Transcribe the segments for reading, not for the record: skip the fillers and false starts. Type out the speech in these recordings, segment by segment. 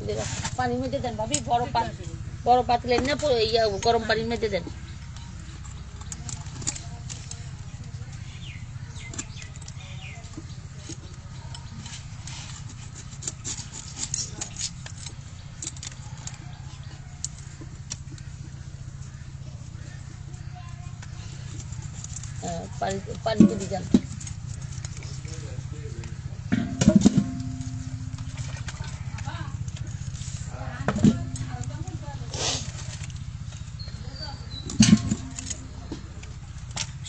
পাতিলে পানির মধ্যে দেন ভাবি, বড় পাতিলে না গরম পানির মধ্যে দেন। পানিতে দিয়ে যান।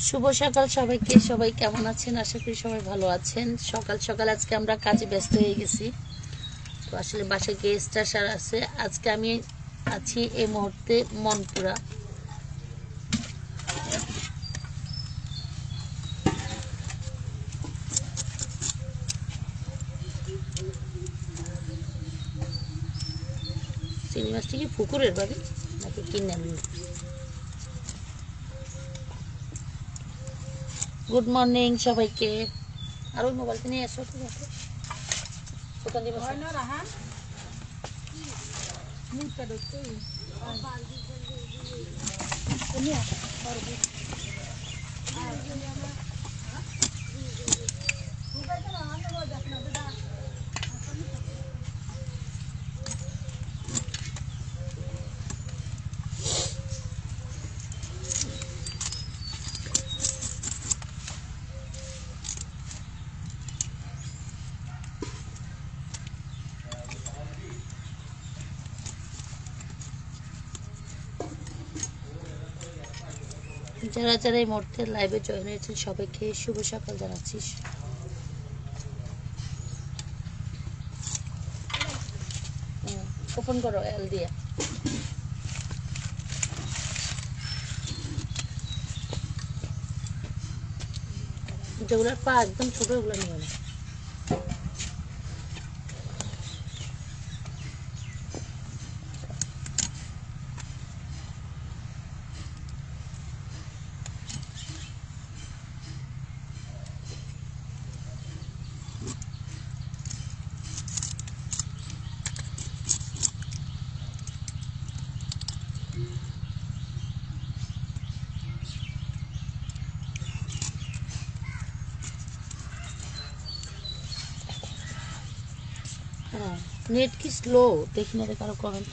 শুভ সকাল সবাইকে। সবাই কেমন আছেন? আশা করি সবাই ভালো আছেন। সকাল সকাল আজকে আমরা কাজে ব্যস্ত হয়ে গেছি। তো আসলে বাসায় গেস্ট আসার আছে। আজকে আমি আছি এই মুহূর্তে মনপুরা। চিংড়ি মাছটা কি পুকুরের বাড়ি নাকি কিনে আনলি? গুড মর্নিং সবাইকে। আর ওই মোবাইলটা নিয়ে এসো। ঠিক আছে, দোকান দিয়ে বসো। যারা যারা এই মুহূর্তে লাইভে জয়েন হয়েছেন সবাইকে শুভ সকাল জানাচ্ছি। ওপেন করো এল দিয়ে। যেগুলোর পা একদম ছোট ওগুলো নিয়ে না। নেট কি স্লো? দেখি না কারো কমেন্ট।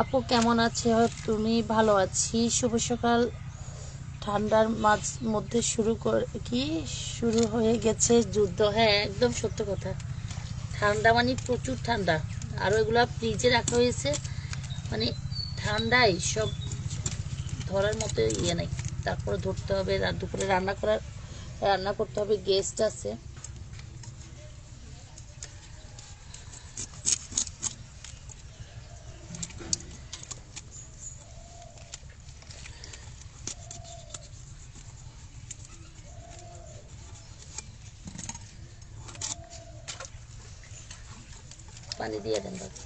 আপু কেমন আছে? তুমি? ভালো আছি। শুভ সকাল। ঠান্ডার মধ্যে শুরু হয়ে গেছে যুদ্ধ। হ্যাঁ, একদম সত্য কথা। ঠান্ডা মানে প্রচুর ঠান্ডা। আর ওইগুলা ফ্রিজে রাখা হয়েছে, মানে ঠান্ডায় সব ধরার মতো ইয়ে নাই। তারপরে ধরতে হবে, দুপুরে রান্না করতে হবে, গেস্ট আছে। পানি দিয়ে দেন বাবা।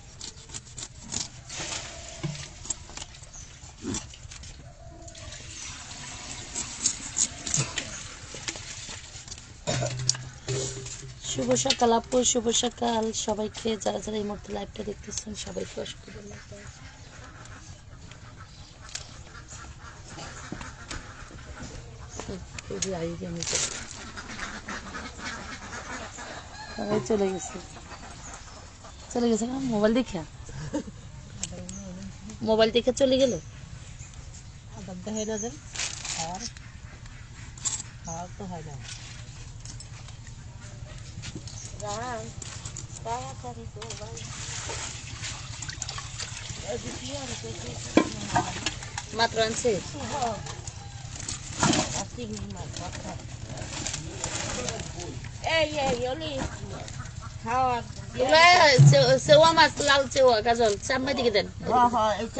শুভ সকাল আপু, শুভ সকাল সবাইকে। যারা যারা এই মুহূর্তে লাইভটা দেখতেছেন সবাইকে অসংখ্য ধন্যবাদ। চলে গেছে না? মোবাইল দেখে চলে গেল। মাত্র আনছে। চেওয়া মাছ, লাল চেওয়া, গাজল সামনে দিকে দেন।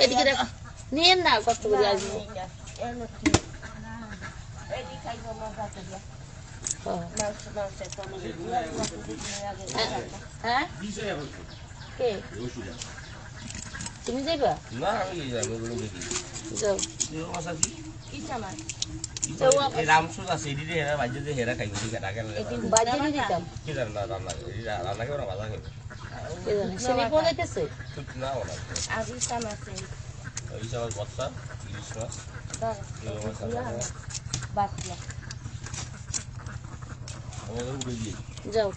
এদিকে দেখ, নিয়েন না, কষ্ট করে আসবো। হ্যাঁ, কে তুমি যাইবা? যাও। এই রামসুজ আছে এদিকে হেরা বাইজে যে হেরা খাইবি দিকে টাকা লাগে এটি বাজে না দিতাম কি জান না রান্না এটা রান্না করে ভাজা খাইবি কি জানি সেনি বলাইতেছে ঠিক না ওনা আজি সাম আছে এই সব বস্তা ইলিশ মাছ বাতলা আমাদের উড়ে দিয়ে যাও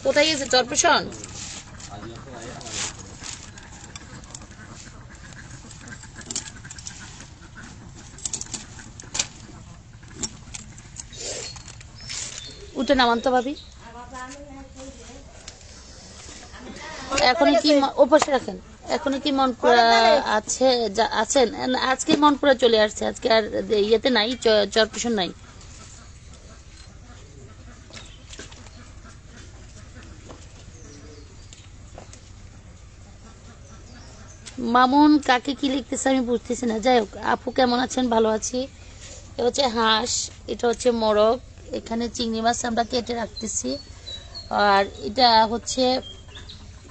কোথায় গেছে চরপেশন উঠে নামান তো ভাবি এখন কি ওপাশে রাখেন এখনো কি মনপুরা আছে আছেন আজকে মনপুরা চলে আসছে আজকে আর ইয়েতে নাই চরপেশন নাই মামুন কাকে কি লিখতেছে আমি বুঝতেছি না যাই হোক আপু কেমন আছেন ভালো আছি এটা হচ্ছে হাঁস এটা হচ্ছে মোরগ এখানে চিংড়ি মাছ আমরা কেটে রাখতেছি আর এটা হচ্ছে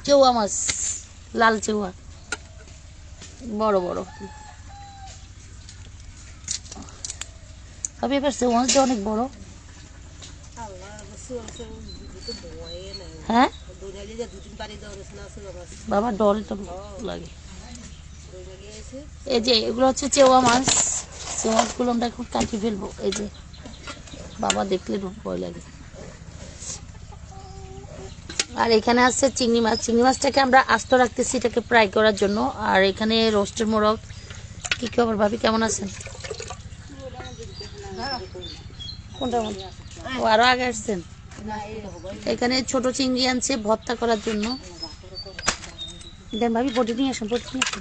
চেওয়া মাছ লাল চেওয়া বড় বড় তবে এবার চেওয়া মাছটা অনেক বড় হ্যাঁ বাবা ডল তো লাগে এই যে এগুলো হচ্ছে চেওয়া মাছ চেওয়া মাছগুলো আমরা এখন কাটি ফেলবো এই যে বাবা দেখলে ভয় লাগে আর এখানে আছে চিংড়ি মাছটাকে আমরা আস্ত রাখতেছি এটাকে ফ্রাই করার জন্য আর এখানে রোস্টের মোরগ কি খবর ভাবি কেমন আছেন কোনটা ও আরো আগে আসছেন এখানে ছোট চিংড়ি আনছে ভর্তা করার জন্য দেন ভাবি বটি নিয়ে আসুন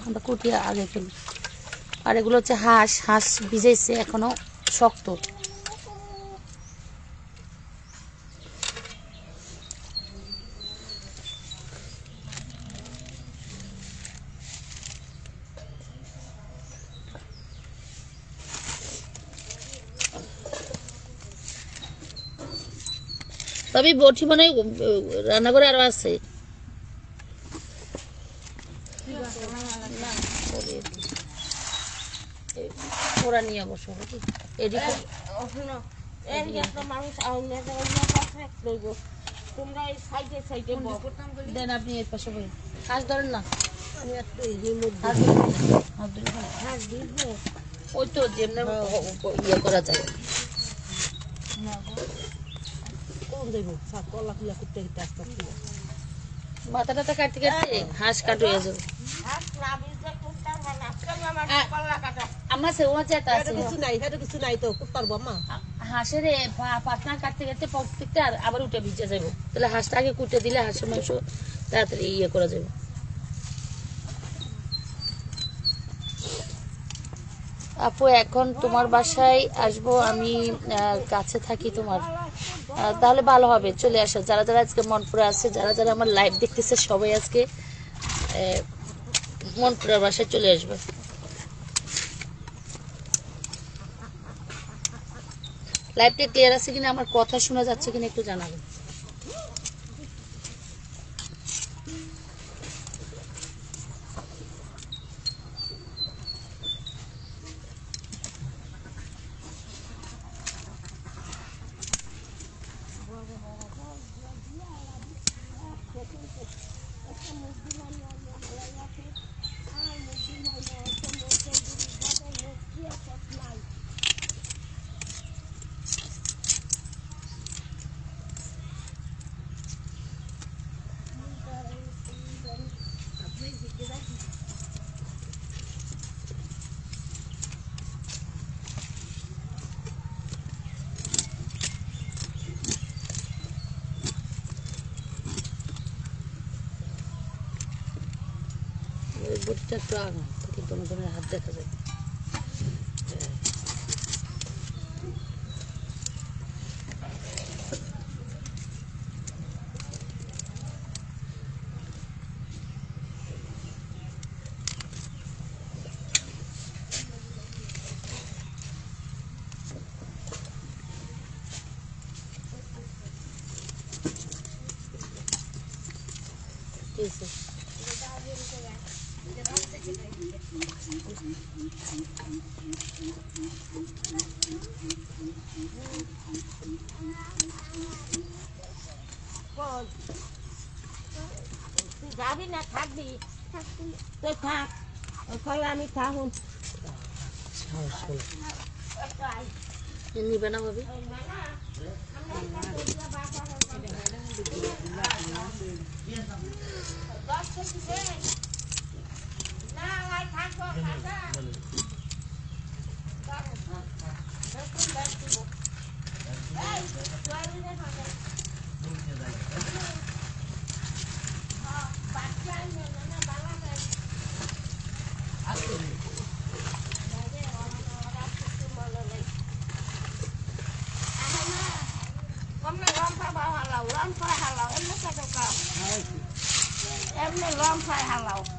আমরা কুটিয়ে আগে ফেলি আর এগুলো হচ্ছে হাঁস ভিজাইছে এখনো শক্ত তবে বটি মনে রান্নাঘরে আরো আছে ওরা নিয়ে বসো এদিকে দেন আপনি এর পাশে বই হাঁস ধরেন না ওই তো যেমন ইয়ে করা যায় মাথা টাথা কাটতে কাটতে হাঁস কাট হয়ে যাবে হাঁসের পাটনা কাটতে কাটতে প্রত্যেকটা আবার উঠে ভিজে যাবো তাহলে হাঁসটা আগে কুটে দিলে হাঁসের মাংস তাড়াতাড়ি ইয়ে করা যাবে আপু এখন তোমার বাসায় আসবো আমি কাছে থাকি তোমার তাহলে ভালো হবে চলে আসো যারা যারা আজকে মনপুরা আছে যারা যারা আমার লাইভ দেখতেছে সবাই আজকে মনপুরার বাসায় চলে আসবে লাইভটা ক্লিয়ার আছে কিনা আমার কথা শোনা যাচ্ছে কিনা একটু জানাবেন বটিটা একটু আগাম তাতে দোনো হাত দেখা যায় হয়েছে তুই যাবি না থাকবি তুই থাক ওখানে আমি থাকুন নিবে না ভাবি em này lom phải hàng lẩu